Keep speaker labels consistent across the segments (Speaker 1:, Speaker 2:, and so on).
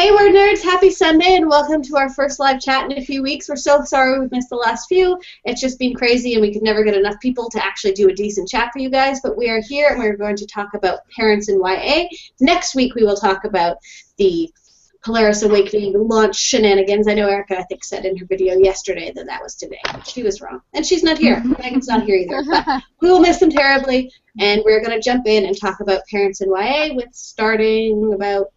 Speaker 1: Hey, WordNerds! Happy Sunday and welcome to our first live chat in a few weeks. We're so sorry we've missed the last few. It's just been crazy and we could never get enough people to actually do a decent chat for you guys, but we are here and we're going to talk about parents in YA. Next week we will talk about the Polaris Awakening launch shenanigans. I know Erica, I think, said in her video yesterday that that was today. She was wrong. And she's not here. Megan's not here either. But we will miss them terribly, and we're going to jump in and talk about parents in YA with starting about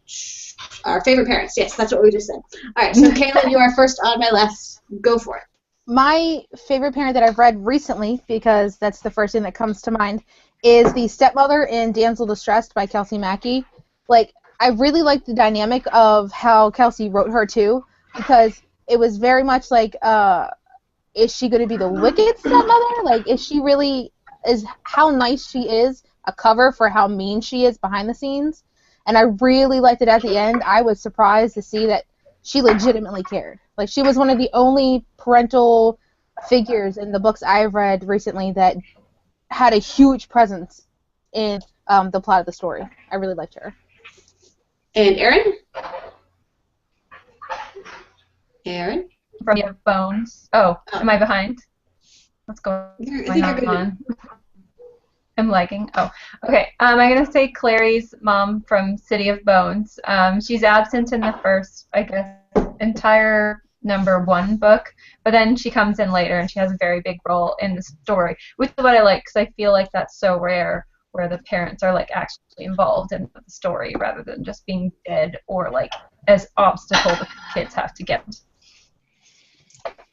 Speaker 1: our favorite parents. Yes, that's what we just said. All right, so Kayla, you are first on my left. Go for it.
Speaker 2: My favorite parent that I've read recently, because that's the first thing that comes to mind, is the stepmother in Damsel Distressed by Kelsey Mackey. Like, I really liked the dynamic of how Kelsey wrote her, too, because it was very much like, is she going to be the wicked stepmother? Like, is how nice she is a cover for how mean she is behind the scenes? And I really liked it at the end. I was surprised to see that she legitimately cared. Like, she was one of the only parental figures in the books I've read recently that had a huge presence in the plot of the story. I really liked her.
Speaker 1: And Erin? Erin?
Speaker 3: From City of Bones. Oh, am I behind? What's going on? I'm lagging. Oh, okay. I'm going to say Clary's mom from City of Bones. She's absent in the first, I guess, entire #1 book, but then she comes in later and she has a very big role in the story, which is what I like because I feel like that's so rare where the parents are like actually involved in the story rather than just being dead or like as obstacle the kids have to get.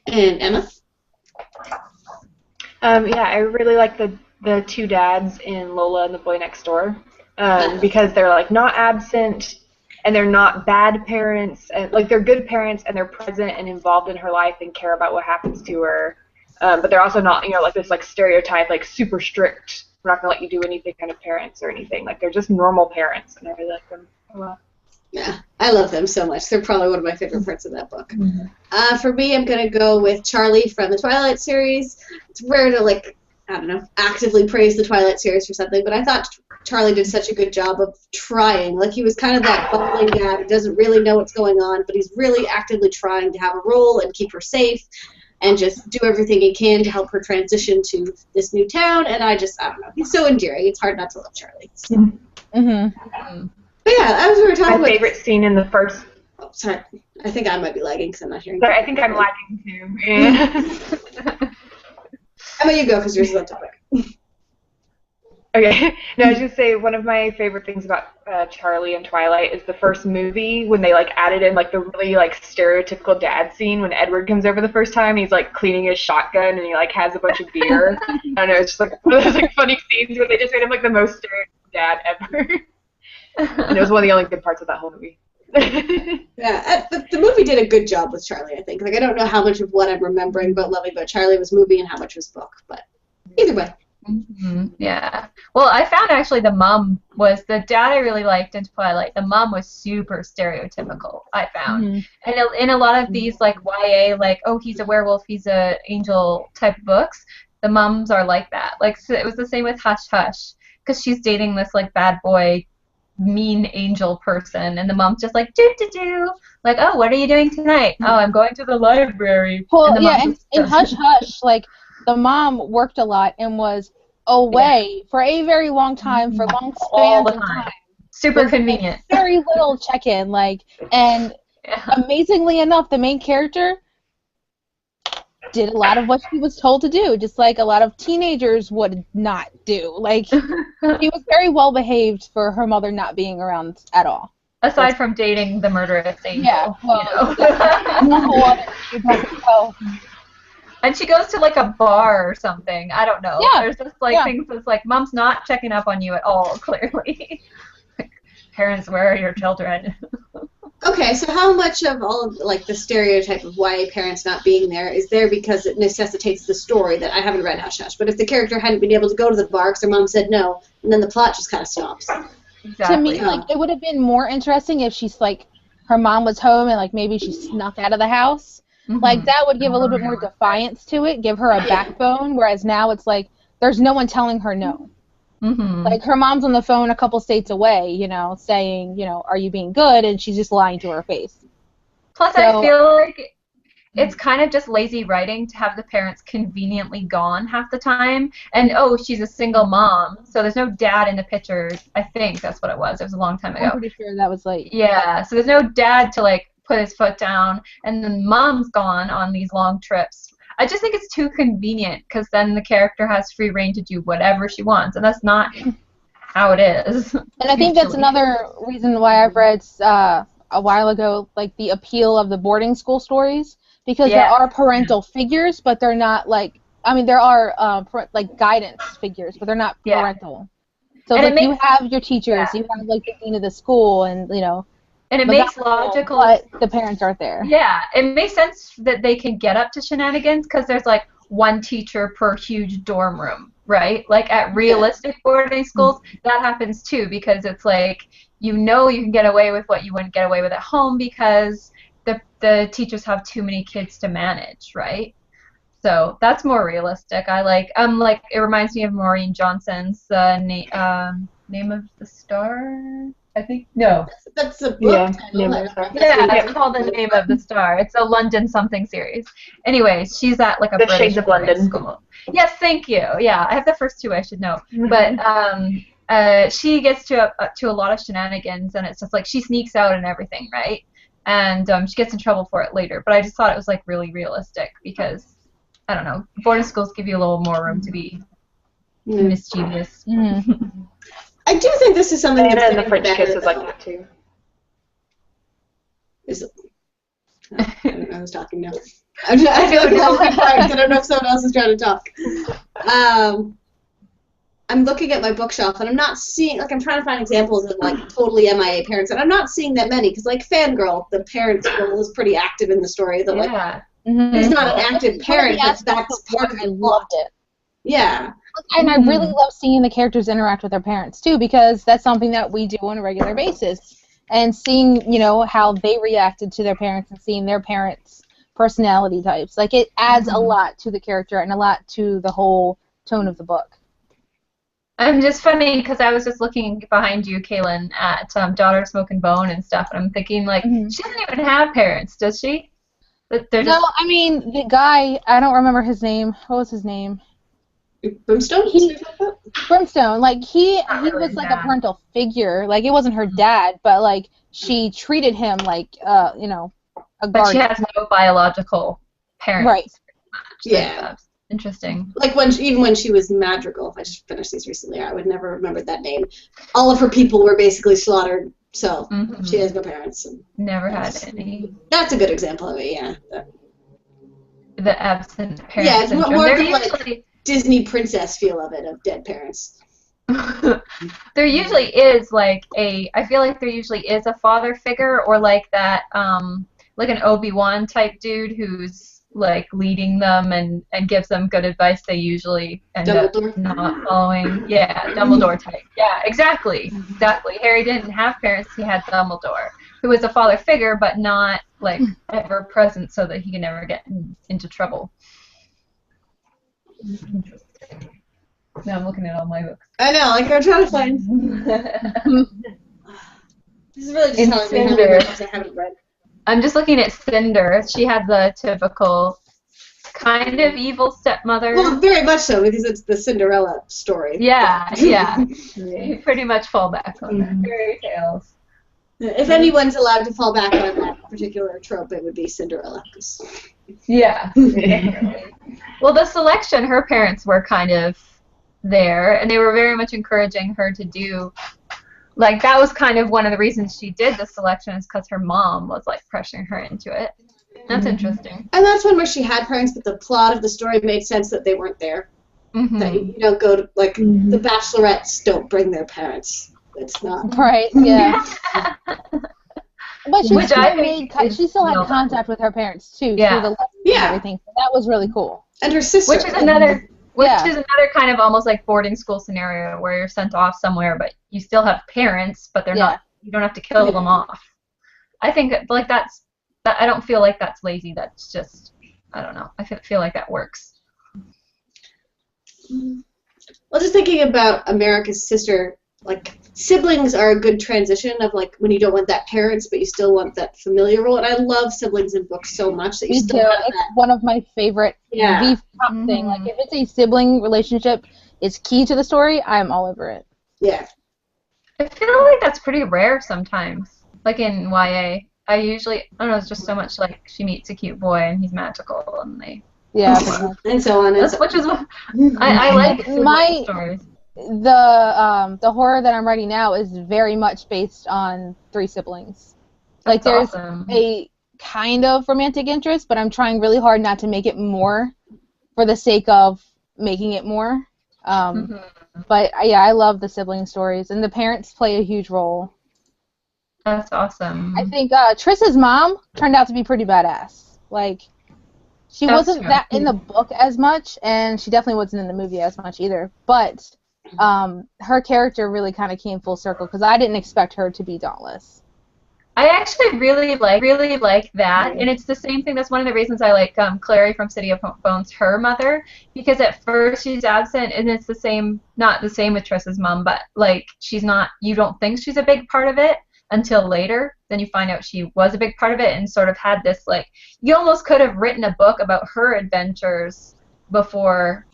Speaker 1: And Emma?
Speaker 4: Yeah, I really like the two dads in Lola and the Boy Next Door because they're like not absent and they're not bad parents, and like they're good parents and they're present and involved in her life and care about what happens to her, but they're also not, like this like stereotype, like super strict, we're not gonna let you do anything kind of parents or anything. Like they're just normal parents, and I really like them a lot.
Speaker 1: Yeah, I love them so much. They're probably one of my favorite parts of that book. Mm-hmm. For me, I'm going to go with Charlie from the Twilight series. It's rare to, like, I don't know, actively praise the Twilight series for something, but I thought Charlie did such a good job of trying. Like, he was kind of that bumbling dad who doesn't really know what's going on, but he's really actively trying to have a role and keep her safe and just do everything he can to help her transition to this new town, and I don't know. He's so endearing. It's hard not to love Charlie. So.
Speaker 2: Mm-hmm.
Speaker 1: But yeah, as we were talking about...
Speaker 4: My favorite scene in the first...
Speaker 1: Oh, sorry. I think I might be lagging because I'm not hearing.
Speaker 4: Sorry, I think I'm lagging too. Yeah.
Speaker 1: How about you go, because yours is on topic.
Speaker 4: Okay. No, I was just say one of my favorite things about Charlie and Twilight is the first movie when they like added in like the really like stereotypical dad scene when Edward comes over the first time. He's like cleaning his shotgun and he like has a bunch of beer. I don't know. It's just like one of those like funny scenes where they just made him like the most stereotypical dad ever. And it was one of the only good parts of that whole movie.
Speaker 1: Yeah, the movie did a good job with Charlie, I think. Like, I don't know how much of what I'm remembering about loving about Charlie was movie and how much was book, but either way.
Speaker 3: Mm-hmm. Yeah. Well, I found actually the mom was the dad I really liked in Twilight. The mom was super stereotypical, I found. Mm-hmm. And in a lot of these, like, YA, like, oh, he's a werewolf, he's a angel type books, the moms are like that. Like, so it was the same with Hush Hush, because she's dating this, like, bad boy, mean angel person, and the mom's just like, do, like, oh, what are you doing tonight? Oh, I'm going to the library.
Speaker 2: Well, yeah, and in Hush Hush, like, the mom worked a lot and was away for a very long time, for long spans of time.
Speaker 3: Super convenient.
Speaker 2: Very little check-in, like, and amazingly enough, the main character did a lot of what she was told to do, just like a lot of teenagers would not do. Like, she was very well behaved for her mother not being around at all.
Speaker 3: Aside from dating the murderous angel.
Speaker 2: Yeah, well,
Speaker 3: and she goes to like a bar or something. I don't know.
Speaker 2: Yeah.
Speaker 3: There's just like things that's like, mom's not checking up on you at all, clearly. Like, parents, where are your children?
Speaker 1: Okay, so how much of all of like the stereotype of YA parents not being there is there because it necessitates the story that I haven't read Hush Hush, but if the character hadn't been able to go to the bar because their mom said no, and then the plot just kind of stops.
Speaker 3: Exactly.
Speaker 2: To me, like, it would have been more interesting if she's like, her mom was home and like maybe she snuck out of the house. Mm-hmm. Like, that would give a little bit more defiance to it, give her a backbone, whereas now it's like there's no one telling her no. Like, her mom's on the phone a couple states away, saying, are you being good? And she's just lying to her face.
Speaker 3: Plus, I feel like it's kind of just lazy writing to have the parents conveniently gone half the time. And, she's a single mom, so there's no dad in the picture. I think that's what it was. It was a long time ago.
Speaker 2: I'm pretty sure that was,
Speaker 3: Yeah, so there's no dad to, put his foot down, and then mom's gone on these long trips. I just think it's too convenient, because then the character has free reign to do whatever she wants, and that's not how it is.
Speaker 2: And I think that's another reason why I've read a while ago, the appeal of the boarding school stories, because there are parental figures, but they're not there are guidance figures, but they're not parental. So you have your teachers, you have the dean of the school, and
Speaker 3: and it makes logical,
Speaker 2: but the parents aren't there.
Speaker 3: Yeah, it makes sense that they can get up to shenanigans because there's one teacher per huge dorm room, right? At realistic boarding schools, that happens too, because it's you can get away with what you wouldn't get away with at home because the teachers have too many kids to manage, right? So that's more realistic. It reminds me of Maureen Johnson's Name of the Star. I think
Speaker 1: that's a book.
Speaker 3: It's called The Name of the Star. It's a London something series. Anyways, she's at a
Speaker 4: The Shades of London
Speaker 3: school. Yes, thank you. Yeah, I have the first two. I should know, but she gets to a lot of shenanigans, and it's just she sneaks out and everything, right? And she gets in trouble for it later. But I just thought it was really realistic because I don't know, boarding schools give you a little more room to be mischievous.
Speaker 1: I do think this is something that's
Speaker 4: the French Kiss is like that too.
Speaker 1: Is it? Oh, I don't know who's talking now. I feel like I'm quiet because I don't know if someone else is trying to talk. I'm looking at my bookshelf and I'm not seeing, I'm trying to find examples of totally MIA parents, and I'm not seeing that many because Fangirl, the parent role is pretty active in the story. That he's not an active parent, but that's part of it. I loved it. Yeah.
Speaker 2: And I really love seeing the characters interact with their parents, too, because that's something that we do on a regular basis. And seeing, how they reacted to their parents and seeing their parents' personality types. It adds a lot to the character and a lot to the whole tone of the book.
Speaker 3: I'm just funny because I was just looking behind you, Kaylin, at Daughter Smoke and Bone and stuff, and I'm thinking, she doesn't even have parents, does she?
Speaker 2: No, I mean, the guy, I don't remember his name. What was his name?
Speaker 1: Brimstone?
Speaker 2: Brimstone, he was a parental figure. It wasn't her dad, but she treated him a guardian.
Speaker 3: But she has no biological parents.
Speaker 2: Right.
Speaker 1: Yeah.
Speaker 3: Interesting.
Speaker 1: Even when she was Madrigal, I just finished these recently, I would never remember that name. All of her people were basically slaughtered, so she has no parents.
Speaker 3: Never had any.
Speaker 1: That's a good example of it, yeah.
Speaker 3: The absent parents.
Speaker 1: Yeah, it's more usually Disney princess feel of it, of dead parents.
Speaker 3: There usually is I feel like there usually is a father figure or that an Obi-Wan type dude who's leading them and gives them good advice. They usually end up not following. Yeah, Dumbledore type. Yeah, exactly. Harry didn't have parents, he had Dumbledore, who was a father figure but not ever present so that he could never get into trouble. Interesting. Now I'm looking at all my books.
Speaker 1: I know, I'm trying to find. This is really just telling me how many books I haven't read.
Speaker 3: I'm just looking at Cinder. She had the typical kind of evil stepmother.
Speaker 1: Well, very much so, because it's the Cinderella story.
Speaker 3: Yeah. You pretty much fall back on that. Fairy tales.
Speaker 1: If anyone's allowed to fall back on that particular trope, it would be Cinderella.
Speaker 3: Yeah, definitely. Well, the selection, her parents were kind of there, and they were very much encouraging her to do, that was kind of one of the reasons she did the selection, is because her mom was, pressuring her into it. That's interesting.
Speaker 1: And that's one where she had parents, but the plot of the story made sense that they weren't there. That you don't go to, the Bachelorettes don't bring their parents. It's not.
Speaker 2: Right, yeah. But she still had contact with her parents too, through the lessons and everything. So that was really cool.
Speaker 1: And her sister.
Speaker 3: Which is another kind of almost boarding school scenario where you're sent off somewhere, but you still have parents, but they're not. You don't have to kill them off. I think that's. I don't feel like that's lazy. That's just. I don't know. I feel like that works.
Speaker 1: Well, just thinking about America's Sister, like siblings are a good transition of like when you don't want that parents, but you still want that familiar role. And I love siblings in books so much that you
Speaker 2: Me
Speaker 1: still
Speaker 2: too.
Speaker 1: have
Speaker 2: It's
Speaker 1: that.
Speaker 2: one of my favorite,
Speaker 1: Yeah.
Speaker 2: the top thing. Like, if it's a sibling relationship, it's key to the story, I'm all over it.
Speaker 1: Yeah.
Speaker 3: I feel like that's pretty rare sometimes. Like in YA, I don't know, it's just so much like she meets a cute boy and he's magical and they.
Speaker 2: Yeah, pretty much.
Speaker 1: And so on. And so
Speaker 3: Which is what I like
Speaker 2: My-
Speaker 3: stories.
Speaker 2: The horror that I'm writing now is very much based on 3 siblings. Like,
Speaker 3: That's
Speaker 2: there's
Speaker 3: awesome.
Speaker 2: a kind of romantic interest, but I'm trying really hard not to make it more for the sake of making it more. But yeah, I love the sibling stories, and the parents play a huge role.
Speaker 3: That's awesome.
Speaker 2: I think Triss's mom turned out to be pretty badass. Like, she
Speaker 3: That's
Speaker 2: wasn't
Speaker 3: true.
Speaker 2: that in the book as much, and she definitely wasn't in the movie as much either. But her character really kind of came full circle because I didn't expect her to be dauntless.
Speaker 3: I actually really like that, and it's the same thing. That's one of the reasons I like Clary from City of Bones, her mother, because at first she's absent, and it's the same, not the same with Triss's mom, but like she's not. You don't think she's a big part of it until later. Then you find out she was a big part of it, and sort of had this like. You almost could have written a book about her adventures before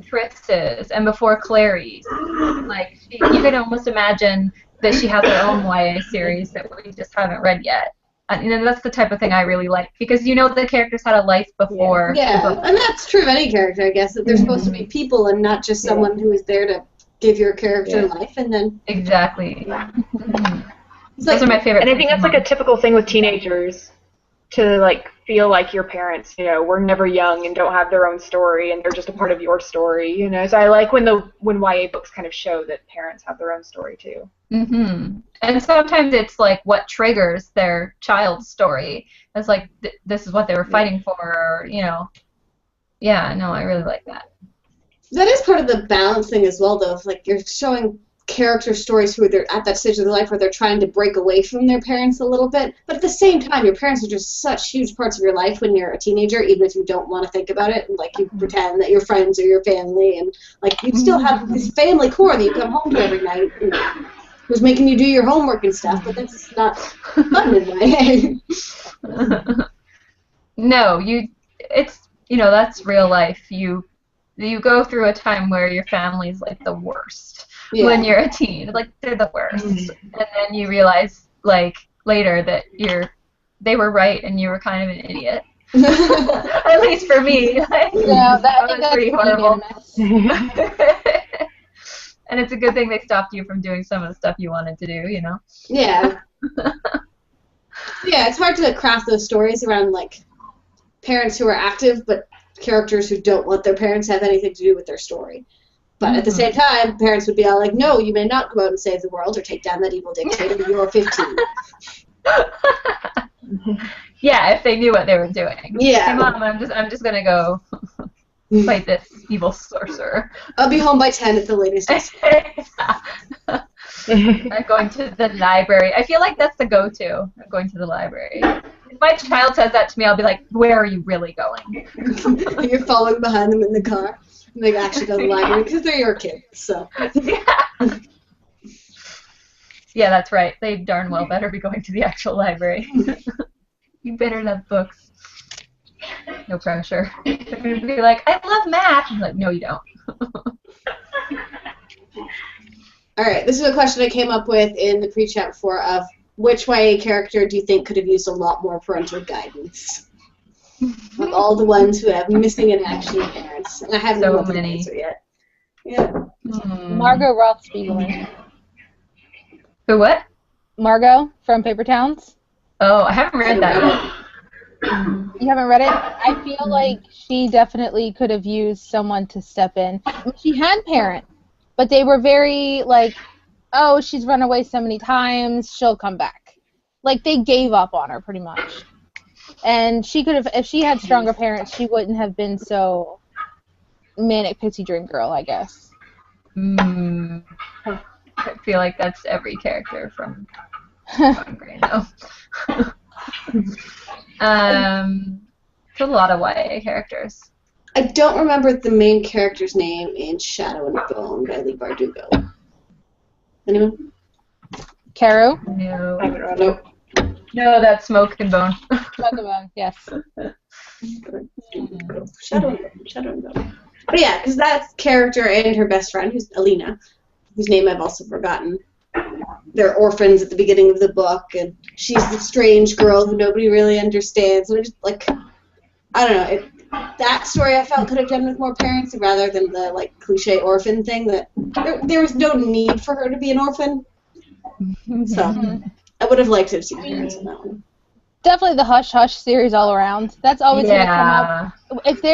Speaker 3: Triss's and before Clary's. Like you could almost imagine that she has her own YA series that we just haven't read yet. And that's the type of thing I really like because you know the characters had a life before.
Speaker 1: Yeah, and that's true of any character, I guess, that they're supposed to be people and not just someone who is there to give your character life and then...
Speaker 3: Exactly.
Speaker 1: Those
Speaker 3: are my favorite.
Speaker 4: And I think that's like a typical thing with teenagers to like feel like your parents, you know, were never young and don't have their own story and they're just a part of your story, you know. So I like when YA books kind of show that parents have their own story too.
Speaker 3: And sometimes it's like what triggers their child's story. It's like this is what they were fighting for, or, you know. Yeah, no, I really like that.
Speaker 1: That is part of the balance thing as well, though. Like you're showing character stories who they're at that stage of their life where they're trying to break away from their parents a little bit, but at the same time your parents are just such huge parts of your life when you're a teenager, even if you don't want to think about it, and like you pretend that your friends are your family, and like you still have this family core that you come home to every night and who's making you do your homework and stuff, but that's not fun in my head.
Speaker 3: No, it's, you know, that's real life. You go through a time where your family's like the worst. When you're a teen, like they're the worst, and then you realize like later that they were right and you were kind of an idiot. At least for me, like,
Speaker 2: Yeah,
Speaker 3: that
Speaker 2: think
Speaker 3: was pretty
Speaker 2: that's
Speaker 3: horrible.
Speaker 2: unanimous.
Speaker 3: And it's a good thing they stopped you from doing some of the stuff you wanted to do, you know.
Speaker 1: Yeah. Yeah, it's hard to craft those stories around like parents who are active, but characters who don't want their parents to have anything to do with their story. But at the same time, parents would be all like, no, you may not go out and save the world or take down that evil dictator. You're 15.
Speaker 3: Yeah, if they knew what they were doing.
Speaker 1: Yeah.
Speaker 3: Hey, Mom, I'm just going to go fight this evil sorcerer.
Speaker 1: I'll be home by 10 at the latest.
Speaker 3: I'm going to the library. I feel like that's the go-to. I'm going to the library. If my child says that to me, I'll be like, where are you really going?
Speaker 1: You're following behind them in the car. And they actually go to the library because they're your kids. So.
Speaker 3: Yeah, that's right. They darn well better be going to the actual library. You better love books. No pressure. They're going to be like, I love math. I'm like, no, you don't.
Speaker 1: All right, this is a question I came up with in the pre-chat before of which YA character do you think could have used a lot more parental guidance? Of all the ones who have missing in action parents. And I haven't come up with an answer yet. Yeah.
Speaker 2: Margot Rothspiegel.
Speaker 3: Who, what?
Speaker 2: Margot from Paper Towns.
Speaker 3: Oh, I haven't read that yet.
Speaker 2: You haven't read it? I feel like she definitely could have used someone to step in. She had parents, but they were very like, oh, she's run away so many times, she'll come back. Like, they gave up on her pretty much. And she could have, if she had stronger parents, she wouldn't have been so manic pixie dream girl, I guess.
Speaker 3: I feel like that's every character from Grey now. It's a lot of YA characters.
Speaker 1: I don't remember the main character's name in Shadow and Bone by Lee Bardugo. Anyone?
Speaker 2: Caro?
Speaker 3: No.
Speaker 1: Nope.
Speaker 3: No, that's Smoke and Bone.
Speaker 2: Smoke and Bone, yes.
Speaker 1: Shadow and Bone. But yeah, because that character and her best friend, who's Alina, whose name I've also forgotten, they're orphans at the beginning of the book, and she's the strange girl who nobody really understands. And it just, like, I don't know, that story I felt could have done with more parents rather than the, like, cliche orphan thing that there was no need for her to be an orphan. So I would have liked to have seen parents in that one.
Speaker 2: Definitely the Hush Hush series all around. That's always going to come up. If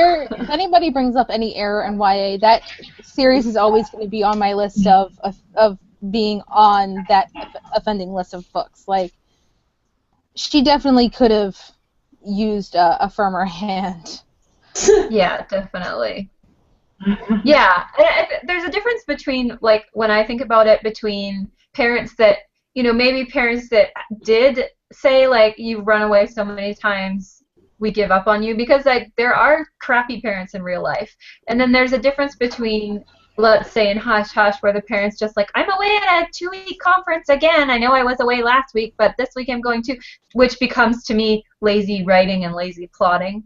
Speaker 2: anybody brings up any error in YA, that series is always going to be on my list of being on that offending list of books. Like, she definitely could have used a firmer hand.
Speaker 3: Yeah, definitely. Yeah, and there's a difference between, like, when I think about it, between parents that, you know, maybe parents that did say, like, you've run away so many times, we give up on you, because, like, there are crappy parents in real life. And then there's a difference between, let's say, in Hush Hush, where the parents just like, I'm away at a 2-week conference again. I know I was away last week, but this week I'm going to, which becomes, to me, lazy writing and lazy plotting.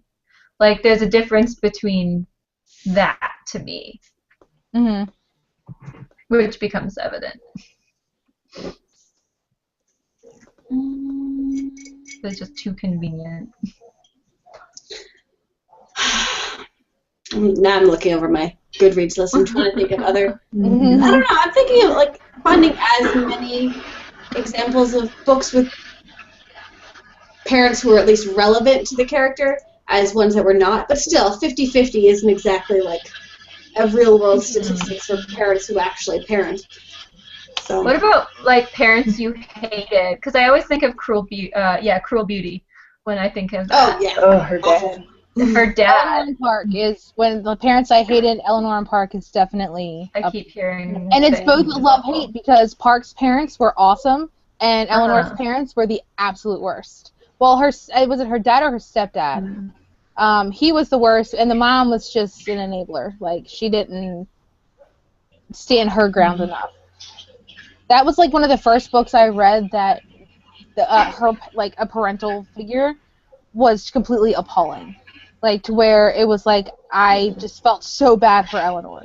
Speaker 3: Like, there's a difference between that, to me, which becomes evident. It's just too convenient.
Speaker 1: Now I'm looking over my Goodreads list and trying to think of other. I don't know. I'm thinking of, like, finding as many examples of books with parents who are at least relevant to the character as ones that were not. But still, 50-50 isn't exactly like a real-world statistics for parents who actually parent. So.
Speaker 3: What about, like, parents you hated? Because I always think of Cruel Beauty when I think of that.
Speaker 1: Oh, yeah.
Speaker 4: Oh, her dad.
Speaker 3: Her dad.
Speaker 2: Eleanor and Park is, when the parents I hated, Eleanor and Park is definitely...
Speaker 3: I keep hearing...
Speaker 2: And it's both love-hate, because Park's parents were awesome, and Eleanor's parents were the absolute worst. Well, was it her dad or her stepdad? He was the worst, and the mom was just an enabler. Like, she didn't stand her ground enough. That was, like, one of the first books I read that her, like, a parental figure was completely appalling. Like, to where it was like, I just felt so bad for Eleanor.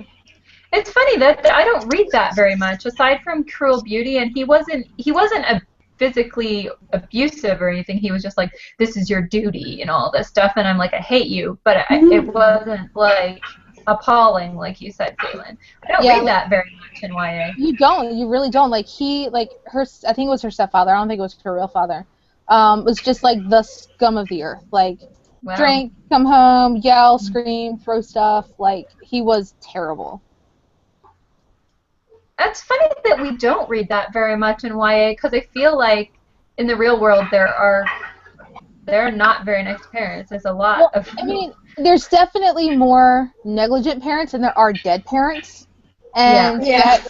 Speaker 3: It's funny that I don't read that very much, aside from Cruel Beauty, and he wasn't physically abusive or anything. He was just like, this is your duty and all this stuff, and I'm like, I hate you, but it wasn't, like, appalling, like you said, Caitlin. I don't read that very much in YA.
Speaker 2: You really don't. Like, I think it was her stepfather, I don't think it was her real father, was just, like, the scum of the earth. Like, drink, come home, yell, scream, throw stuff. Like, he was terrible.
Speaker 3: That's funny that we don't read that very much in YA, because I feel like in the real world there are not very nice parents. There's a lot of...
Speaker 2: I mean, there's definitely more negligent parents than there are dead parents. And it's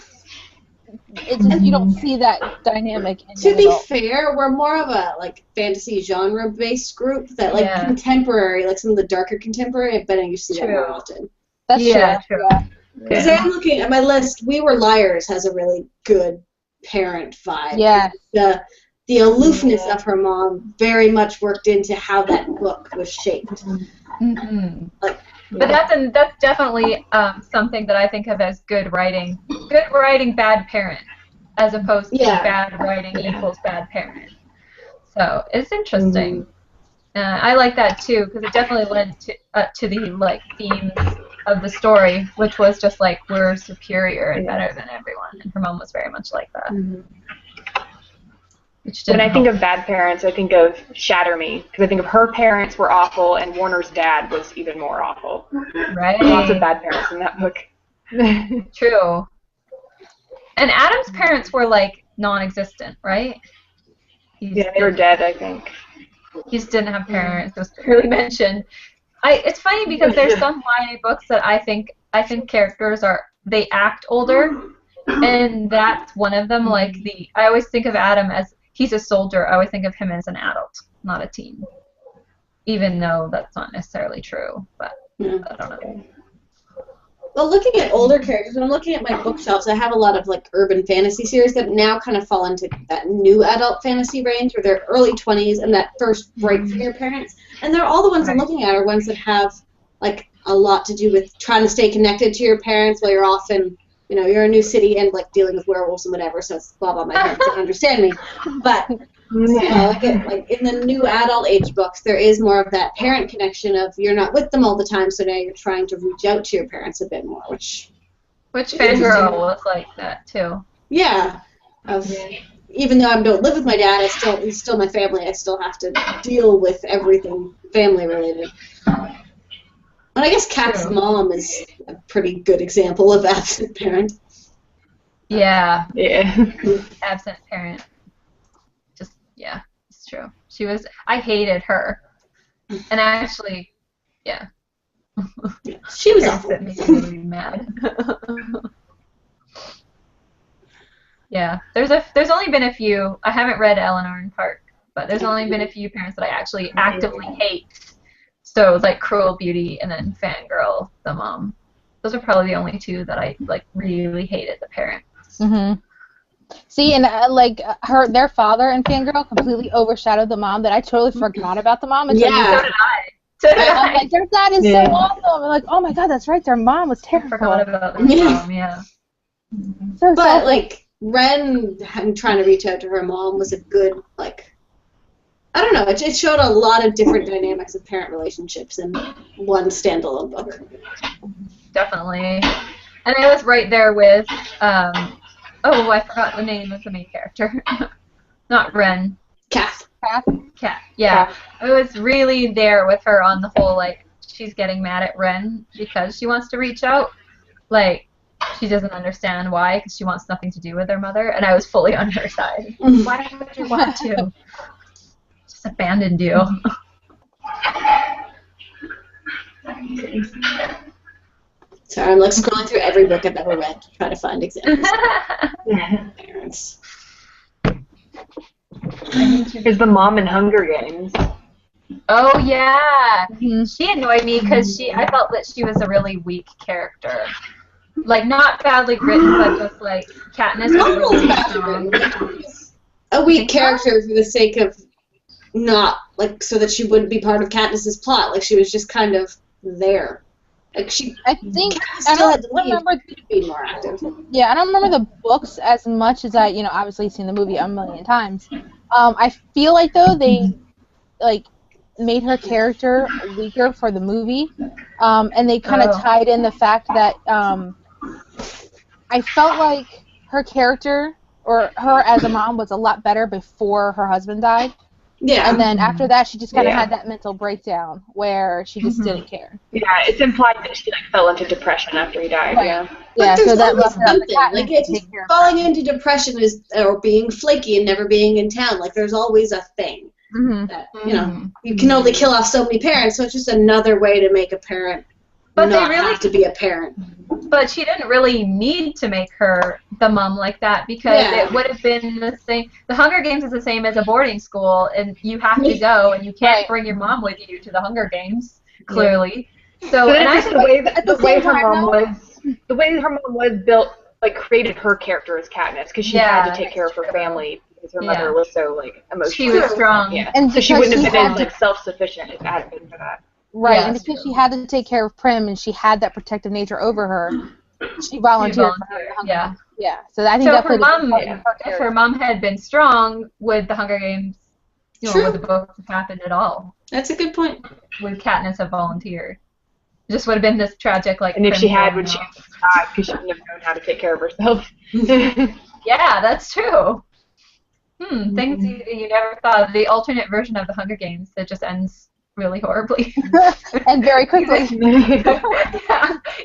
Speaker 2: just, you don't see that dynamic in
Speaker 1: To be fair, we're more of a, like, fantasy genre-based group that, like, contemporary, like some of the darker contemporary, I bet you see that more often.
Speaker 2: That's true. Yeah.
Speaker 1: Because I'm looking at my list, We Were Liars has a really good parent vibe.
Speaker 2: Yeah.
Speaker 1: The aloofness of her mom very much worked into how that book was shaped.
Speaker 3: But that's definitely something that I think of as good writing. Good writing, bad parent, as opposed to bad writing equals bad parent. So it's interesting. I like that too, because it definitely led to the, like, themes of the story, which was just like, we're superior and better than everyone, and her mom was very much like that.
Speaker 4: When I think of bad parents, I think of Shatter Me, because I think of her parents were awful, and Warner's dad was even more awful.
Speaker 3: Right.
Speaker 4: Lots of bad parents in that book.
Speaker 3: True. And Adam's parents were, like, non-existent, right?
Speaker 4: They were dead, I think.
Speaker 3: He just didn't have parents. It was barely mentioned. It's funny because there's some YA books that I think characters they act older, and that's one of them. Like, I always think of Adam as, he's a soldier. I always think of him as an adult, not a teen. Even though that's not necessarily true, but
Speaker 1: Yeah.
Speaker 3: I don't know.
Speaker 1: Well, looking at older characters, when I'm looking at my bookshelves, I have a lot of like urban fantasy series that now kind of fall into that new adult fantasy range where they're early 20s and that first break from your parents. And they're all the ones I'm looking at are ones that have like a lot to do with trying to stay connected to your parents while you're off in, you're in a new city and like dealing with werewolves and whatever. So it's blah blah. My parents don't understand me, but. Like in the new adult age books, there is more of that parent connection of you're not with them all the time, so now you're trying to reach out to your parents a bit more, which
Speaker 3: Fangirl was like that too.
Speaker 1: Yeah. Even though I don't live with my dad, he's still my family. I still have to deal with everything family related. And I guess Kat's mom is a pretty good example of absent parent.
Speaker 3: Yeah.
Speaker 4: Yeah.
Speaker 3: Absent parent. Yeah, it's true. I hated her. And actually, yeah.
Speaker 1: She was awful.
Speaker 3: That made me really mad. Yeah, there's only been a few. I haven't read Eleanor and Park, but there's only been a few parents that I actually actively hate. So it was like Cruel Beauty and then Fangirl, the mom. Those are probably the only two that I like really hated the parents.
Speaker 2: Mm-hmm. See, and their father and Fangirl completely overshadowed the mom. That I totally forgot about the mom.
Speaker 3: So did I.
Speaker 2: I'm like, their dad is so awesome. I'm like, oh my god, that's right. Their mom was terrible.
Speaker 3: I forgot about their mom. Yeah.
Speaker 1: But like Ren trying to reach out to her mom was a good I don't know. It showed a lot of different dynamics of parent relationships in one standalone book.
Speaker 3: Definitely. And I was right there with. I forgot the name of the main character. Not Ren.
Speaker 1: Kat.
Speaker 3: Yeah. I was really there with her on the whole, she's getting mad at Ren because she wants to reach out. She doesn't understand why, because she wants nothing to do with her mother, and I was fully on her side. Why would you want to? Just abandoned you.
Speaker 1: Sorry, I'm scrolling through every book I've ever read to try to find examples of parents.
Speaker 4: Here's the mom in Hunger Games.
Speaker 3: Oh yeah, she annoyed me because I felt that she was a really weak character. Not badly written, but just Katniss was really strong.
Speaker 1: A weak character for the sake of not so that she wouldn't be part of Katniss's plot. She was just kind of there.
Speaker 2: I don't remember
Speaker 1: being more active.
Speaker 2: Yeah, I don't remember the books as much as I, obviously seen the movie a million times. I feel like though they made her character weaker for the movie, and they kind of tied in the fact that I felt like her character or her as a mom was a lot better before her husband died.
Speaker 1: Yeah.
Speaker 2: And then after that, she just kind of had that mental breakdown where she just didn't care.
Speaker 4: Yeah, it's implied that she fell into depression after he died.
Speaker 2: Right.
Speaker 4: Yeah.
Speaker 1: But so that left something. Falling into depression or being flaky and never being in town. There's always a thing. That, you can only kill off so many parents, so it's just another way to make a parent not have to be a parent.
Speaker 3: But she didn't really need to make her the mom like that because it would have been the same. The Hunger Games is the same as a boarding school, and you have to go, and you can't bring your mom with you to the Hunger Games, clearly. So, and I think
Speaker 4: the way her mom was built, created her character as Katniss, because she had to take care of her family because her mother was so emotional.
Speaker 3: She was strong.
Speaker 4: Yeah. And so she wouldn't have been as self-sufficient if it hadn't been for that.
Speaker 2: Right, and because she had to take care of Prim and she had that protective nature over her, she volunteered for her.
Speaker 3: Yeah.
Speaker 2: Yeah. So I think
Speaker 3: if her mom had been strong, would the Hunger Games, would the book have happened at all?
Speaker 1: That's a good point.
Speaker 3: Would Katniss have volunteered? It just would have been this tragic,
Speaker 4: And if she had, would she have died because she wouldn't have known how to take care of herself?
Speaker 3: Yeah, that's true. Things you never thought of. The alternate version of the Hunger Games that just ends really horribly.
Speaker 2: And very quickly.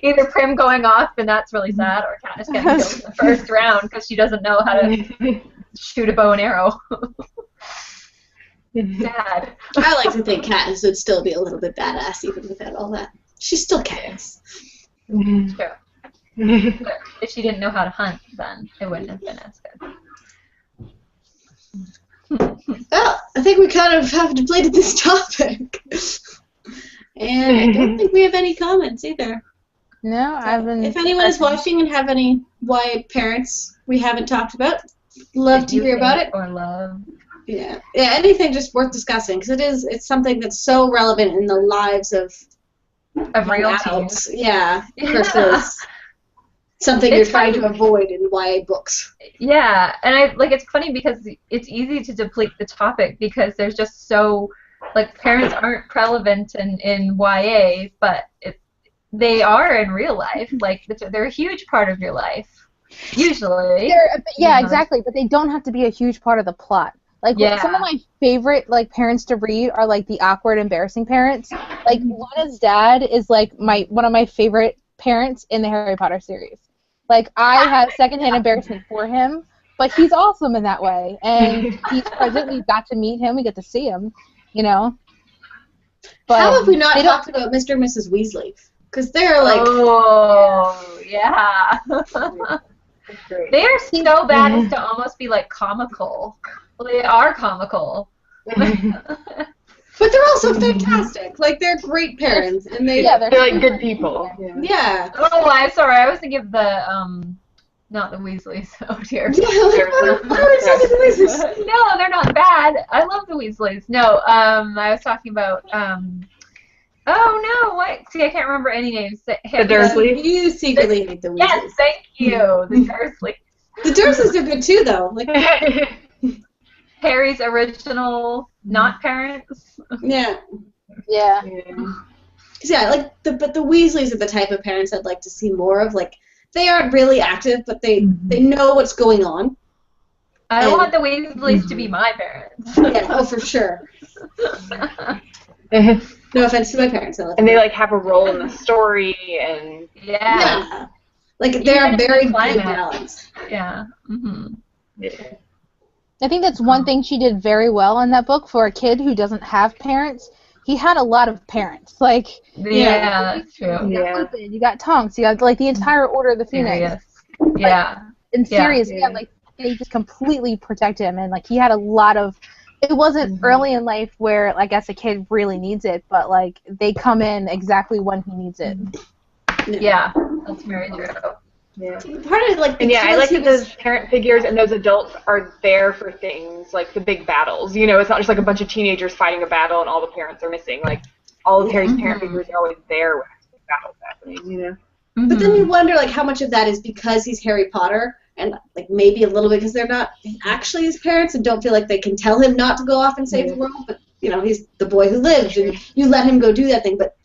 Speaker 3: Either Prim going off, and that's really sad, or Katniss getting killed in the first round because she doesn't know how to shoot a bow and arrow. Sad.
Speaker 1: I like to think Katniss would still be a little bit badass even without all that. She's still Katniss.
Speaker 3: True. But if she didn't know how to hunt, then it wouldn't have been as good.
Speaker 1: Well, I think we kind of have depleted this topic. And I don't think we have any comments either.
Speaker 2: No, I've been.
Speaker 1: If anyone is watching and have any YA parents we haven't talked about, love to hear about it.
Speaker 3: Or love.
Speaker 1: Yeah, anything just worth discussing because it's something that's so relevant in the lives of
Speaker 3: real
Speaker 1: adults.
Speaker 3: teens.
Speaker 1: Yeah, versus something you're trying to avoid in YA books.
Speaker 3: Yeah, and it's funny because it's easy to deplete the topic because there's just so parents aren't prevalent in YA, but they are in real life. They're a huge part of your life. Usually.
Speaker 2: Yeah, exactly, but they don't have to be a huge part of the plot. Some of my favorite parents to read are the awkward, embarrassing parents. Luna's dad is one of my favorite parents in the Harry Potter series. I have secondhand embarrassment for him, but he's awesome in that way, and he's present. We got to meet him. We get to see him, But
Speaker 1: how have we not talked about Mr. and Mrs. Weasley? Because they're
Speaker 3: oh yeah. They are so bad as to almost be comical. Well, they are comical.
Speaker 1: But they're also fantastic. They're great parents, and
Speaker 4: they're good people.
Speaker 1: Yeah.
Speaker 3: Oh, I'm sorry. I was thinking of the not the Weasleys. Oh dear. No, they're not bad. I love the Weasleys. No, I was talking about oh no, what? See, I can't remember any names.
Speaker 4: The Dursleys.
Speaker 1: You secretly hate the Weasleys.
Speaker 3: Yes, thank you. The Dursleys.
Speaker 1: The Dursleys are good too, though.
Speaker 3: Harry's original not parents.
Speaker 1: Yeah.
Speaker 2: Yeah.
Speaker 1: Yeah, but the Weasleys are the type of parents I'd like to see more of. They aren't really active, but they know what's going on.
Speaker 3: I want the Weasleys to be my parents.
Speaker 1: Yeah, oh, for sure. No offense to my parents.
Speaker 4: And they have a role in the story and
Speaker 1: yeah. They're very good balance.
Speaker 3: Yeah. Mm-hmm.
Speaker 4: Yeah.
Speaker 2: I think that's one thing she did very well in that book for a kid who doesn't have parents. He had a lot of parents.
Speaker 3: Yeah, that's true.
Speaker 2: You got Lupin, you got Tonks, you got the entire Order of the Phoenix.
Speaker 3: Yeah.
Speaker 2: In Sirius, they just completely protect him, and he had a lot of. It wasn't early in life where I guess a kid really needs it, but they come in exactly when he needs it.
Speaker 3: Yeah, that's very true.
Speaker 4: Yeah.
Speaker 1: Part of it,
Speaker 4: I like that those parent figures and those adults are there for things like the big battles. It's not just a bunch of teenagers fighting a battle and all the parents are missing. All of Harry's parent figures are always there when the battle's happening.
Speaker 1: But then you wonder how much of that is because he's Harry Potter and maybe a little bit because they're not actually his parents and don't feel like they can tell him not to go off and save the world. But he's the boy who lived and you let him go do that thing. But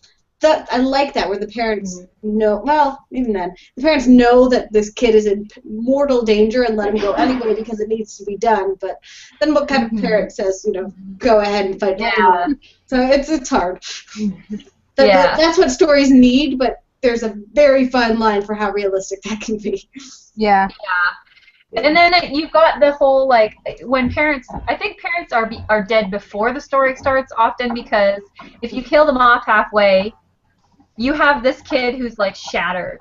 Speaker 1: I like that where the parents know. Well, even then, the parents know that this kid is in mortal danger and let him go anyway because it needs to be done. But then, what kind of parent says, go ahead and fight?
Speaker 3: Yeah.
Speaker 1: So it's hard. That's what stories need, but there's a very fine line for how realistic that can be.
Speaker 2: Yeah.
Speaker 3: Yeah. And then you've got the whole when parents. I think parents are dead before the story starts often because if you kill them off halfway. You have this kid who's shattered,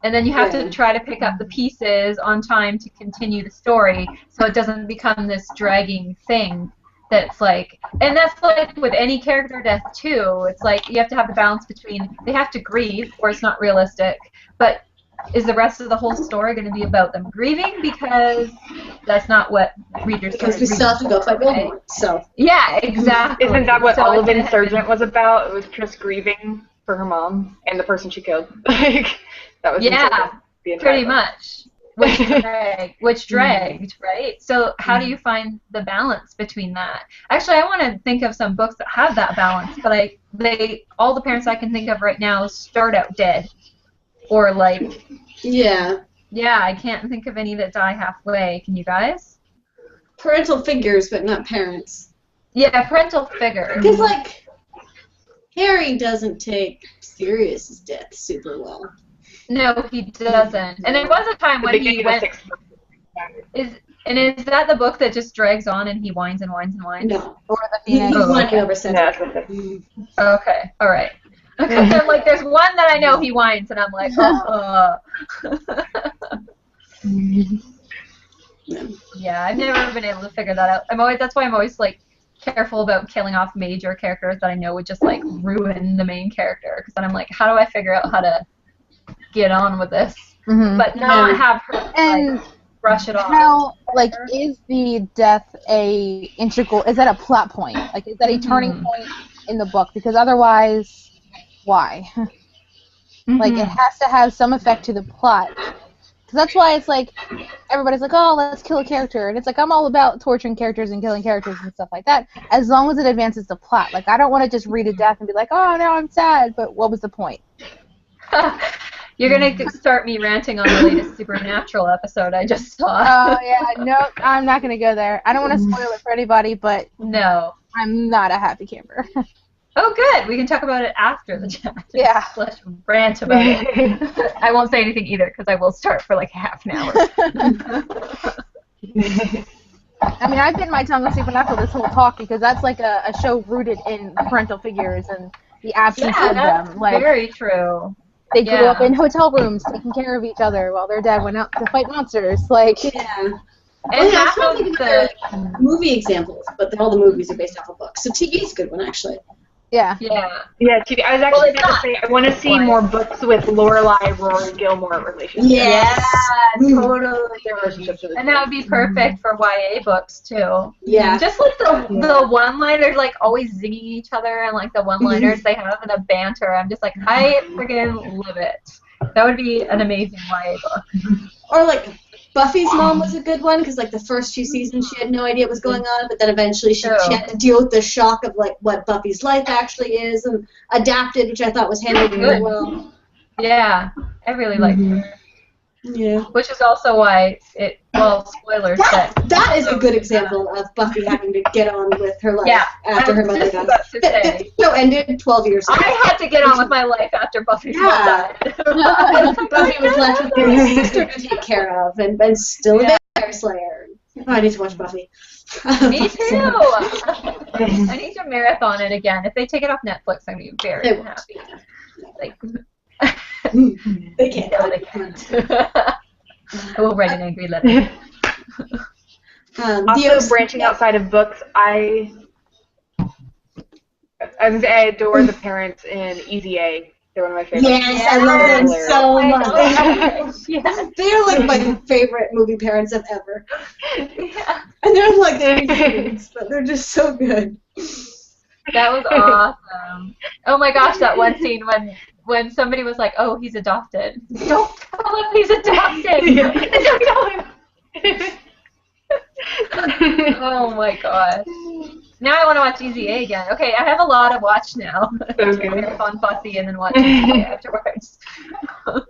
Speaker 3: and then you have to try to pick up the pieces on time to continue the story, so it doesn't become this dragging thing. That's and that's with any character death too. It's you have to have the balance between they have to grieve, or it's not realistic. But is the rest of the whole story going to be about them grieving? Because that's not what readers.
Speaker 1: Because we still have to go fight Voldemort. So.
Speaker 3: Yeah, exactly.
Speaker 4: Isn't that what Olive Insurgent was about? It was Tris grieving for her mom and the person she killed. That was
Speaker 3: pretty much. Which dragged, right? So how do you find the balance between that? Actually, I want to think of some books that have that balance, but all the parents I can think of right now start out dead, or
Speaker 1: yeah,
Speaker 3: I can't think of any that die halfway. Can you guys?
Speaker 1: Parental figures, but not parents.
Speaker 3: Yeah, parental figures.
Speaker 1: Because Harry doesn't take Sirius's death super well.
Speaker 3: No, he doesn't. And there was a time when he went. Is that the book that just drags on and he whines and whines and whines?
Speaker 1: No.
Speaker 2: Or the Phoenix.
Speaker 1: He's whining over Cedric.
Speaker 3: Okay, all right. Because I'm there's one that I know he whines, and I'm Yeah, I've never been able to figure that out. That's why I'm always careful about killing off major characters that I know would just like ruin the main character, because then I'm like, how do I figure out how to get on with this, but not have her like brush it off?
Speaker 2: How like is the death a integral? Is that a plot point? Like, is that a turning point in the book? Because otherwise, why? Like, it has to have some effect to the plot. Because that's why it's like, everybody's like, oh, let's kill a character. And it's like, I'm all about torturing characters and killing characters and stuff like that, as long as it advances the plot. Like, I don't want to just read a death and be like, oh, now I'm sad, but what was the point?
Speaker 3: You're going to start me ranting on the latest Supernatural episode I just saw.
Speaker 2: Oh, yeah, no, I'm not going to go there. I don't want to spoil it for anybody, but
Speaker 3: no,
Speaker 2: I'm not a happy camper.
Speaker 3: Oh, good. We can talk about it after the chat.
Speaker 2: Yeah.
Speaker 3: Let's rant about it. I won't say anything either, because I will start for like half an hour.
Speaker 2: I mean, I've bitten my tongue on Supernatural this whole talk, because that's like a show rooted in parental figures and the absence of them. Like,
Speaker 3: very true.
Speaker 2: They grew up in hotel rooms taking care of each other while their dad went out to fight monsters. Like,
Speaker 3: And
Speaker 1: I'm trying to think of movie examples, but all the movies are based off of books. So TV is a good one, actually.
Speaker 2: Yeah.
Speaker 4: Yeah, TV. I was actually going to say, I want to see more books with Lorelai, Rory, Gilmore relationships.
Speaker 3: Yeah, totally.
Speaker 4: Their relationships are
Speaker 3: and that would be perfect for YA books, too.
Speaker 1: Yeah.
Speaker 3: Just like the one-liners, like, always zinging each other, and, like, the one-liners they have and the banter. I'm just like, I freaking love it. That would be an amazing YA book.
Speaker 1: Or, like, Buffy's mom was a good one, because, like, the first few seasons she had no idea what was going on, but then eventually she had to deal with the shock of, like, what Buffy's life actually is, and adapted, which I thought was handled really well.
Speaker 3: Yeah, I really liked her.
Speaker 1: Yeah.
Speaker 3: Which is also why spoilers.
Speaker 1: That is a good example of Buffy having to get on with her life after her mother died. The show ended 12 years ago.
Speaker 3: I had to get on with my life after Buffy's mom died.
Speaker 1: Buffy was left with her sister to take care of, and still a vampire slayer. Oh, I need to watch Buffy.
Speaker 3: Me too. I need to marathon it again. If they take it off Netflix, I'm going to be very happy. Like,
Speaker 1: they can't.
Speaker 3: No, they can't. I will write an angry letter.
Speaker 4: Also, branching outside of books, I adore the parents in Easy A. They're one of my favorites.
Speaker 1: Yes, I love them so much. They're like my favorite movie parents I've ever.
Speaker 3: Yeah.
Speaker 1: And they're like students, but they're just so good.
Speaker 3: That was awesome. Oh my gosh, that one scene when somebody was like, "Oh, he's adopted." Don't tell him he's adopted. Don't tell him. Oh my gosh. Now I want to watch Easy A again. Okay, I have a lot to watch now.
Speaker 4: Okay.
Speaker 3: Marathon Buffy and then watch Easy A afterwards.
Speaker 1: I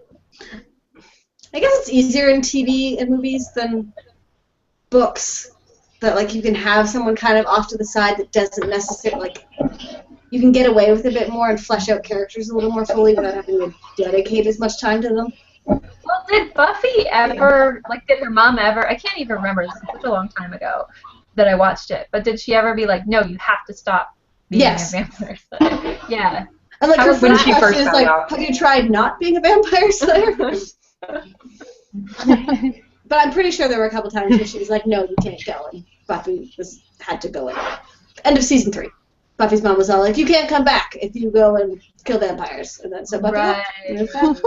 Speaker 1: guess it's easier in TV and movies than books. That like you can have someone kind of off to the side that doesn't necessarily like. You can get away with a bit more and flesh out characters a little more fully without having to dedicate as much time to them.
Speaker 3: Well, did Buffy ever, like, did her mom ever, I can't even remember, this is such a long time ago that I watched it, but did she ever be like, no, you have to stop being a vampire slayer? Yeah.
Speaker 1: And like
Speaker 4: How
Speaker 1: her
Speaker 4: was when
Speaker 1: first
Speaker 4: she
Speaker 1: question
Speaker 4: first
Speaker 1: is
Speaker 4: found
Speaker 1: like,
Speaker 4: out?
Speaker 1: have you tried not being a vampire slayer? But I'm pretty sure there were a couple times where she was like, no, you can't go, and Buffy had to go in. End of season 3. Buffy's mom was all like, you can't come back if you go and kill vampires. And then so Buffy left.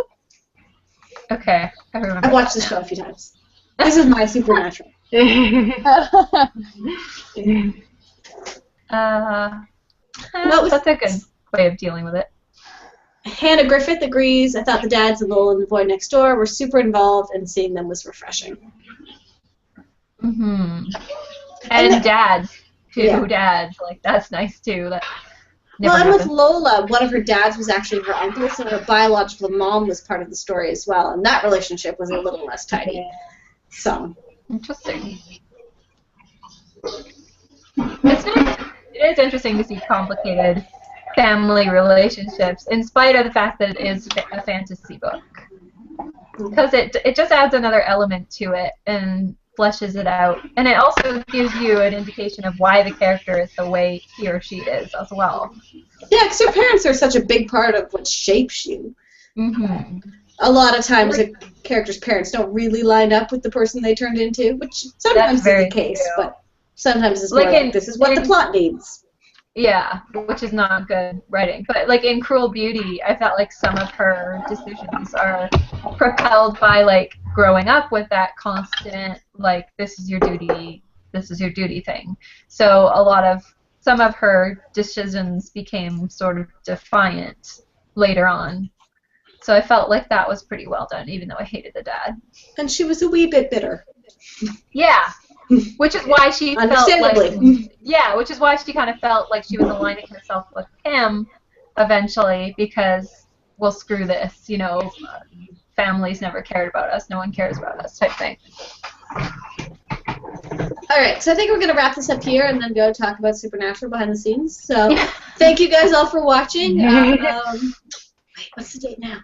Speaker 3: Okay, I remember.
Speaker 1: I've watched this show a few times. This is my Supernatural.
Speaker 3: That's a good way of dealing with it.
Speaker 1: Hannah Griffith agrees. I thought the dads of Lola and the boy next door were super involved, and seeing them was refreshing.
Speaker 3: Mm-hmm. And dads, too. Yeah. Dads, like, that's nice, too. That
Speaker 1: and with Lola, one of her dads was actually her uncle, so her biological mom was part of the story as well, and that relationship was a little less tidy. So.
Speaker 3: Interesting. It is interesting to see complicated family relationships, in spite of the fact that it is a fantasy book. Because it just adds another element to it and fleshes it out. And it also gives you an indication of why the character is the way he or she is as well.
Speaker 1: Yeah, because your parents are such a big part of what shapes you.
Speaker 3: Mm-hmm.
Speaker 1: A lot of times a character's parents don't really line up with the person they turned into, which sometimes is the case, but Sometimes it's more like this is what the plot needs.
Speaker 3: Yeah, which is not good writing. But like in Cruel Beauty, I felt like some of her decisions are propelled by like growing up with that constant like this is your duty thing. So some of her decisions became sort of defiant later on. So I felt like that was pretty well done, even though I hated the dad.
Speaker 1: And she was a wee bit bitter.
Speaker 3: Yeah. Which is why she felt like, which is why she kind of felt like she was aligning herself with him eventually because, well, screw this, you know, families never cared about us, no one cares about us type thing.
Speaker 1: All right, so I think we're going to wrap this up here and then go talk about Supernatural behind the scenes. So thank you guys all for watching. Wait, what's the date now?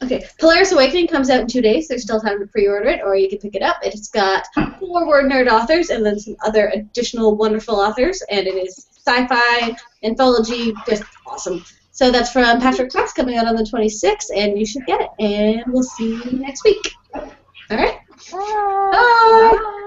Speaker 1: Okay, Polaris Awakening comes out in 2 days. There's still time to pre-order it, or you can pick it up. It's got 4 WordNerd authors and then some other additional wonderful authors, and it is sci-fi, anthology, just awesome. So that's from Patrick Press, coming out on the 26th, and you should get it. And we'll see you next week. All right.
Speaker 2: Bye.
Speaker 1: Bye.